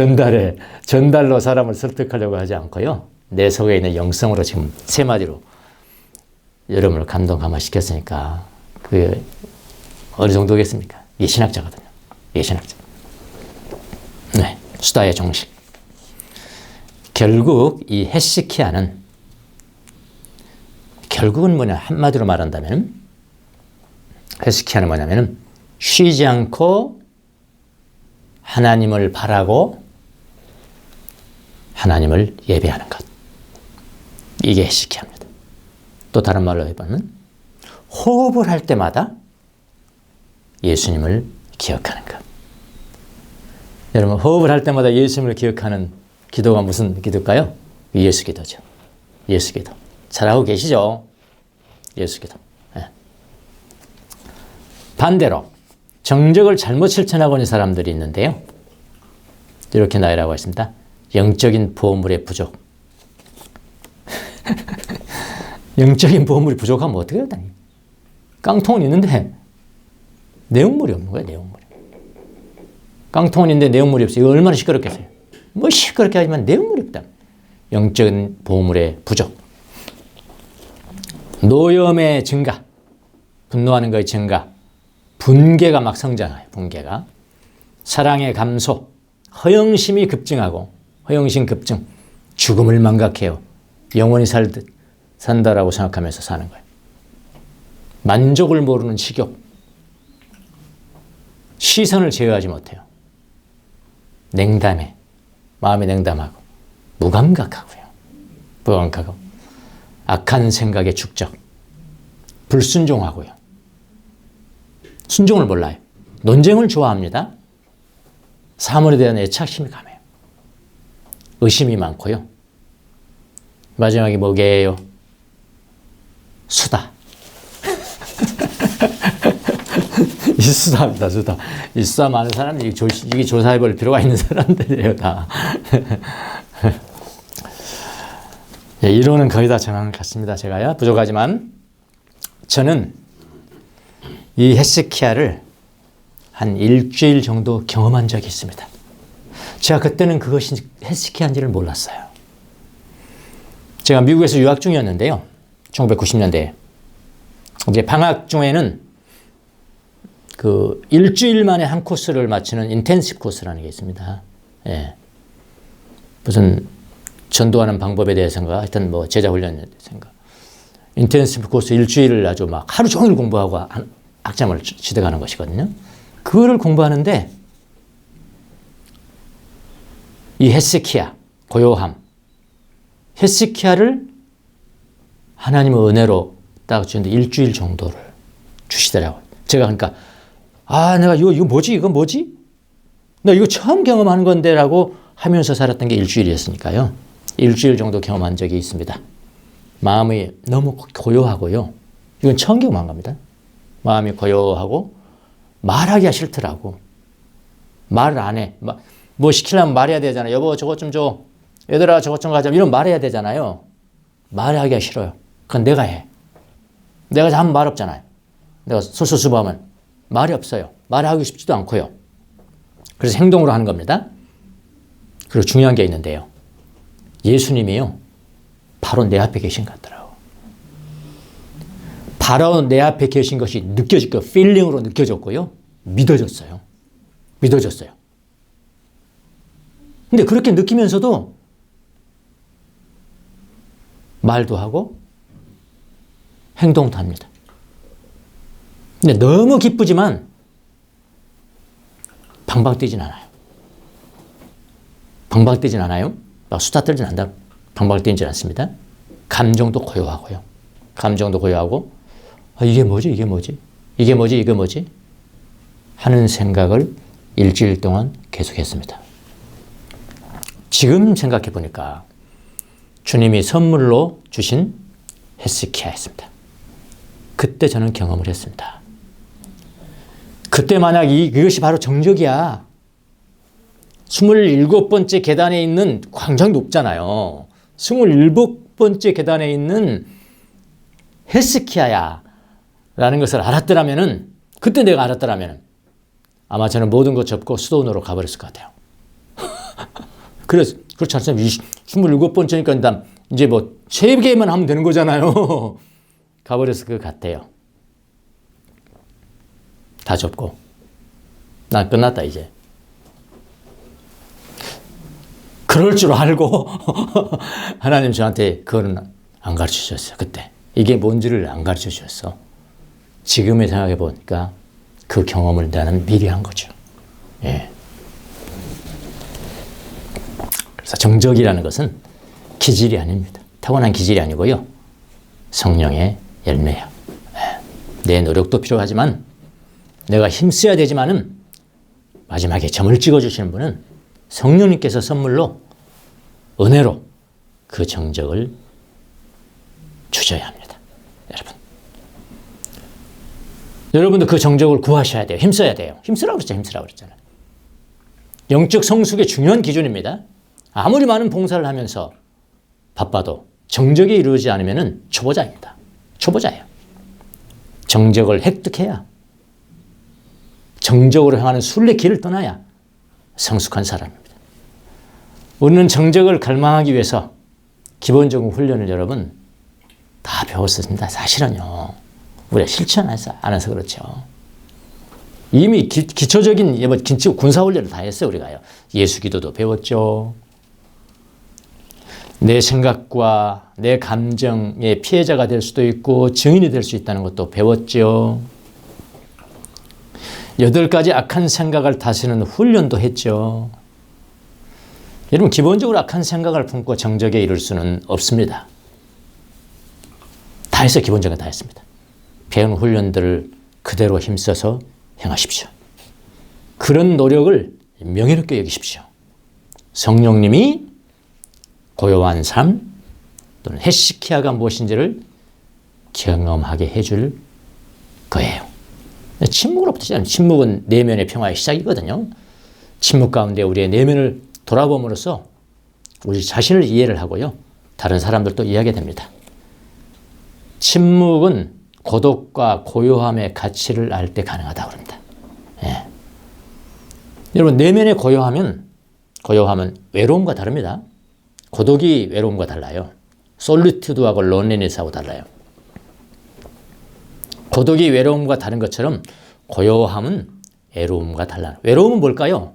전달로 사람을 설득하려고 하지 않고요. 내 속에 있는 영성으로 지금 세 마디로 여러분을 감동 감화시켰으니까 그게 어느 정도겠습니까? 이게 신학자거든요. 이게 신학자. 네, 수다의 정식. 결국 이 헤시키야는 결국은 뭐냐, 한마디로 말한다면 헤시키야는 뭐냐면 쉬지 않고 하나님을 바라고 하나님을 예배하는 것. 이게 헤시키야입니다. 또 다른 말로 해보면 호흡을 할 때마다 예수님을 기억하는 것. 여러분, 호흡을 할 때마다 예수님을 기억하는 기도가 무슨 기도일까요? 예수 기도죠. 예수 기도. 잘하고 계시죠? 예수 기도. 네. 반대로 정적을 잘못 실천하고 있는 사람들이 있는데요. 이렇게 나열하고 있습니다. 영적인 보물의 부족. 영적인 보물이 부족하면 어떻게 해야 되니? 깡통은 있는데 내용물이 없는 거예요. 내용물이. 깡통은 있는데 내용물이 없어요. 이거 얼마나 시끄럽겠어요. 뭐 시끄럽게 하지만 내용물이 없다. 영적인 보물의 부족. 노염의 증가. 분노하는 것의 증가. 분개가 막 성장해요. 분개가. 사랑의 감소. 허영심이 급증하고 허영심 급증. 죽음을 망각해요. 영원히 산다라고 생각하면서 사는 거예요. 만족을 모르는 식욕. 시선을 제어하지 못해요. 냉담해. 마음이 냉담하고 무감각하고요. 무감각하고 악한 생각에 축적. 불순종하고요. 순종을 몰라요. 논쟁을 좋아합니다. 사물에 대한 애착심이 강해요. 의심이 많고요. 마지막에 뭐게요? 수다. 이 수다입니다, 수다. 이 수다 많은 사람들이 이게 조사해볼 필요가 있는 사람들이에요, 다. 예, 이론은 거의 다 정한 것 같습니다, 제가요. 부족하지만 저는 이 헤시키야를 한 일주일 정도 경험한 적이 있습니다. 제가 그때는 그것이 헤시키야인지를 몰랐어요. 제가 미국에서 유학 중이었는데요. 1990년대에. 이제 방학 중에는 그 일주일 만에 한 코스를 마치는 인텐시브 코스라는 게 있습니다. 예. 무슨 전도하는 방법에 대해서인가 하여튼 뭐 제자 훈련에 대해서인가. 인텐시브 코스 일주일을 아주 막 하루 종일 공부하고 학점을 취득하는 것이거든요. 그거를 공부하는데 이 헤스키야, 고요함, 헤스키야를 하나님의 은혜로 딱 주는데 일주일 정도를 주시더라고요. 제가 그러니까 내가 이거 뭐지? 이거 뭐지? 나 이거 처음 경험하는 건데 라고 하면서 살았던 게 일주일이었으니까요. 일주일 정도 경험한 적이 있습니다. 마음이 너무 고요하고요. 이건 처음 경험한 겁니다. 마음이 고요하고 말하기가 싫더라고. 말을 안 해. 뭐 시키려면 말해야 되잖아요. 여보 저것 좀 줘. 얘들아 저것 좀 가자. 이런 말해야 되잖아요. 말하기가 싫어요. 그건 내가 해. 내가 하면 말 없잖아요. 내가 소수수부하면 말이 없어요. 말하기 쉽지도 않고요. 그래서 행동으로 하는 겁니다. 그리고 중요한 게 있는데요. 예수님이요. 바로 내 앞에 계신 것 같더라고요. 바로 내 앞에 계신 것이 느껴지고 필링으로 느껴졌고요. 믿어졌어요. 믿어졌어요. 근데 그렇게 느끼면서도 말도 하고 행동도 합니다. 근데 너무 기쁘지만 방방 뛰진 않아요. 방방 뛰진 않아요. 막 수다 떨진 않다. 방방 뛰진 않습니다. 감정도 고요하고요. 감정도 고요하고 이게 뭐지? 이게 뭐지? 이게 뭐지? 이게 뭐지? 하는 생각을 일주일 동안 계속했습니다. 지금 생각해 보니까 주님이 선물로 주신 헤스키야였습니다. 그때 저는 경험을 했습니다. 그때 만약 이것이 바로 정적이야. 27번째 계단에 있는 굉장히 높잖아요. 27번째 계단에 있는 헤스키야야 라는 것을 알았더라면은 그때 내가 알았더라면 아마 저는 모든 것 접고 수도원으로 가버렸을 것 같아요. 그래서 그렇지 않습니까? 27번째니까 이제 뭐 3개만 하면 되는 거잖아요. 가버렸을 것 같아요. 다 접고 난 끝났다 이제. 그럴 줄 알고 하나님 저한테 그거는 안 가르쳐 주셨어요. 그때 이게 뭔지를 안 가르쳐 주셨어. 지금에 생각해 보니까 그 경험을 나는 미리 한 거죠. 예. 그래서 정적이라는 것은 기질이 아닙니다. 타고난 기질이 아니고요. 성령의 열매예요. 예. 내 노력도 필요하지만 내가 힘써야 되지만은 마지막에 점을 찍어주시는 분은 성령님께서 선물로 은혜로 그 정적을 주셔야 합니다. 여러분. 여러분도 그 정적을 구하셔야 돼요. 힘써야 돼요. 힘쓰라고 그랬잖아요. 영적 성숙의 중요한 기준입니다. 아무리 많은 봉사를 하면서 바빠도 정적이 이루어지지 않으면 초보자입니다. 초보자예요. 정적을 획득해야 정적으로 향하는 순례길을 떠나야 성숙한 사람입니다. 우리는 정적을 갈망하기 위해서 기본적인 훈련을 여러분 다 배웠습니다. 사실은요. 우리가 실천 안 해서 그렇죠. 이미 기초적인 군사훈련을 다 했어요. 우리가요. 예수기도도 배웠죠. 내 생각과 내 감정의 피해자가 될 수도 있고 증인이 될 수 있다는 것도 배웠죠. 8가지 악한 생각을 다스리는 훈련도 했죠. 여러분 기본적으로 악한 생각을 품고 정적에 이를 수는 없습니다. 다 했어요. 기본적으로 다 했습니다. 배운 훈련들을 그대로 힘써서 행하십시오. 그런 노력을 명예롭게 여기십시오. 성령님이 고요한 삶 또는 헤시키야가 무엇인지를 경험하게 해줄 거예요. 침묵으로부터 시작합니다. 침묵은 내면의 평화의 시작이거든요. 침묵 가운데 우리의 내면을 돌아봄으로써 우리 자신을 이해를 하고요. 다른 사람들도 이해하게 됩니다. 침묵은 고독과 고요함의 가치를 알 때 가능하다고 합니다. 예. 여러분 내면의 고요함은 외로움과 다릅니다. 고독이 외로움과 달라요. 솔리튜드하고 론리니스하고 달라요. 고독이 외로움과 다른 것처럼 고요함은 애로움과 달라. 외로움은 뭘까요?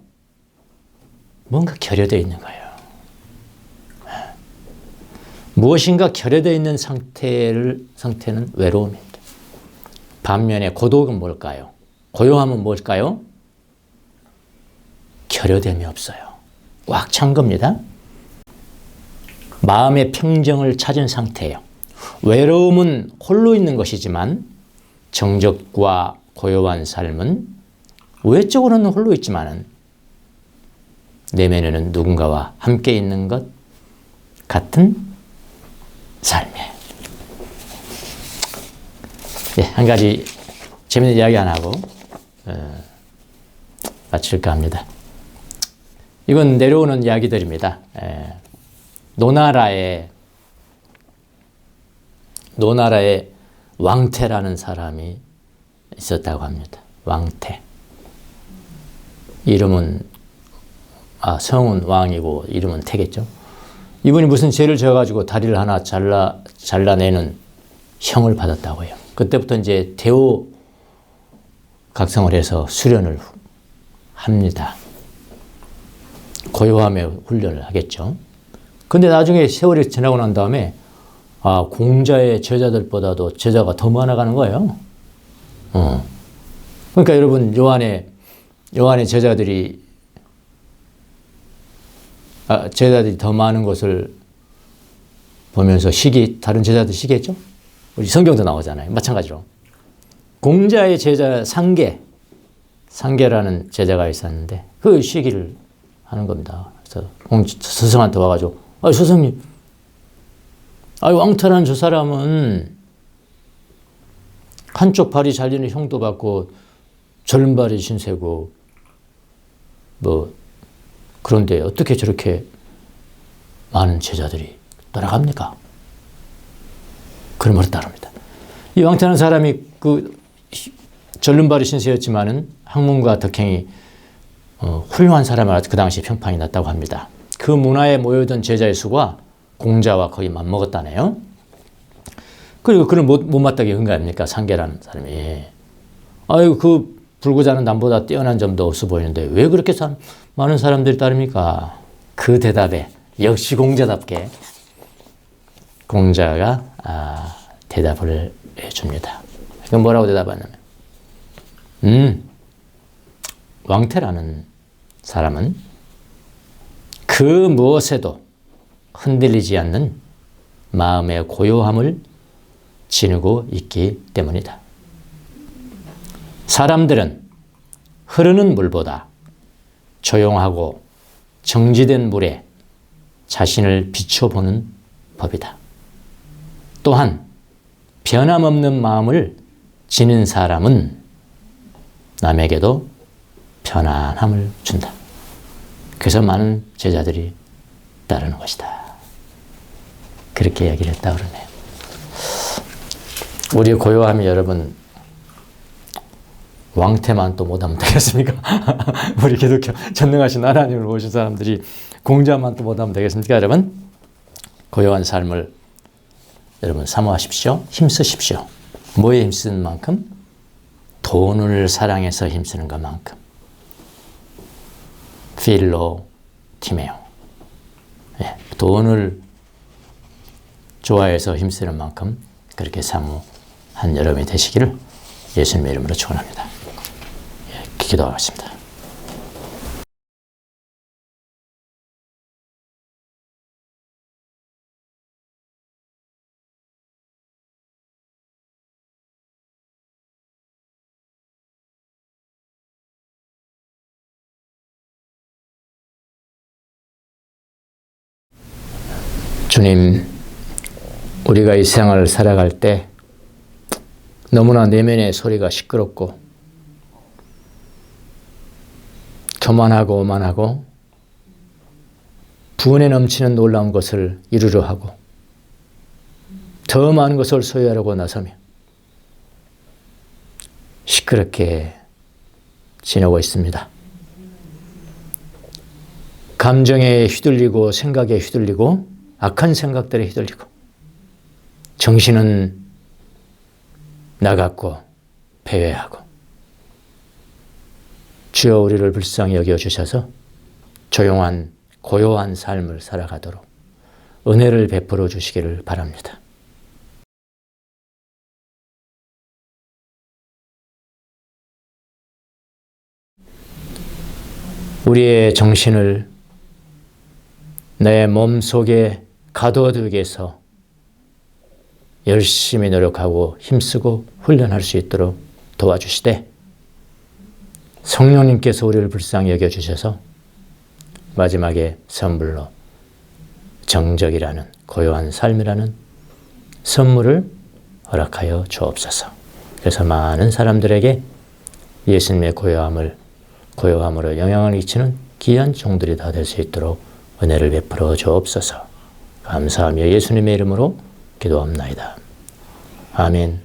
뭔가 결여되어 있는 거예요. 무엇인가 결여되어 있는 상태는 외로움입니다. 반면에 고독은 뭘까요? 고요함은 뭘까요? 결여됨이 없어요. 꽉 찬 겁니다. 마음의 평정을 찾은 상태예요. 외로움은 홀로 있는 것이지만 정적과 고요한 삶은 외적으로는 홀로 있지만 내면에는 누군가와 함께 있는 것 같은 삶이에요. 네, 한 가지 재밌는 이야기 하나 하고 마칠까 합니다. 이건 내려오는 이야기들입니다. 노나라에 왕태라는 사람이 있었다고 합니다. 왕태. 이름은 성은 왕이고 이름은 태겠죠. 이분이 무슨 죄를 지어가지고 다리를 하나 잘라내는 형을 받았다고 해요. 그때부터 이제 대오 각성을 해서 수련을 합니다. 고요함의 훈련을 하겠죠. 근데 나중에 세월이 지나고 난 다음에 공자의 제자들보다도 제자가 더 많아가는 거예요. 그러니까 여러분 요한의 제자들이 더 많은 것을 보면서 다른 제자들 시기했죠? 우리 성경도 나오잖아요. 마찬가지로. 공자의 제자 상계라는 제자가 있었는데 그 시기를 하는 겁니다. 그래서 스승한테 와가지고 스승님, 왕태라는 저 사람은 한쪽 발이 잘리는 형도 받고 젊은 발이 신세고 그런데 어떻게 저렇게 많은 제자들이 따라갑니까? 그런 말을 따릅니다. 이 왕태라는 사람이 젊은 발이 신세였지만은 학문과 덕행이 훌륭한 사람을 그 당시 평판이 났다고 합니다. 그 문화에 모여든 제자의 수가 공자와 거의 맞먹었다네요. 그리고 그를 못마땅하게 한 거 아닙니까? 상계라는 사람이. 그 불구자는 남보다 뛰어난 점도 없어 보이는데 왜 그렇게 많은 사람들이 따릅니까? 그 대답에 역시 공자답게 공자가 대답을 해줍니다. 그럼 뭐라고 대답하냐면 왕태라는 사람은 그 무엇에도 흔들리지 않는 마음의 고요함을 지니고 있기 때문이다. 사람들은 흐르는 물보다 조용하고 정지된 물에 자신을 비춰보는 법이다. 또한 변함없는 마음을 지닌 사람은 남에게도 편안함을 준다. 그래서 많은 제자들이 따르는 것이다. 그렇게 이야기를 했다고 그러네요. 우리의 고요함이 여러분 왕태만 또 못하면 되겠습니까? 우리 기독교 전능하신 하나님을 모신 사람들이 공자만 또 못하면 되겠습니까? 여러분 고요한 삶을 여러분 사모하십시오. 힘쓰십시오. 뭐에 힘쓰는 만큼? 돈을 사랑해서 힘쓰는 것만큼. 필로 티메오. 돈을 좋아해서 힘쓰는 만큼 그렇게 사모한 여러분이 되시기를 예수님의 이름으로 축원합니다. 기도하겠습니다. 주님, 우리가 이 생활을 살아갈 때 너무나 내면의 소리가 시끄럽고 교만하고 오만하고 분에 넘치는 놀라운 것을 이루려 하고 더 많은 것을 소유하려고 나서며 시끄럽게 지내고 있습니다. 감정에 휘둘리고 생각에 휘둘리고 악한 생각들에 휘둘리고 정신은 나갔고 패회하고 주여 우리를 불쌍히 여겨주셔서 조용한 고요한 삶을 살아가도록 은혜를 베풀어 주시기를 바랍니다. 우리의 정신을 내 몸속에 가둬두기 위해서 열심히 노력하고 힘쓰고 훈련할 수 있도록 도와주시되 성령님께서 우리를 불쌍히 여겨주셔서 마지막에 선물로 정적이라는 고요한 삶이라는 선물을 허락하여 주옵소서. 그래서 많은 사람들에게 예수님의 고요함으로 영향을 미치는 귀한 종들이 다 될 수 있도록 은혜를 베풀어 주옵소서. 감사하며 예수님의 이름으로 기도합나이다. 아멘.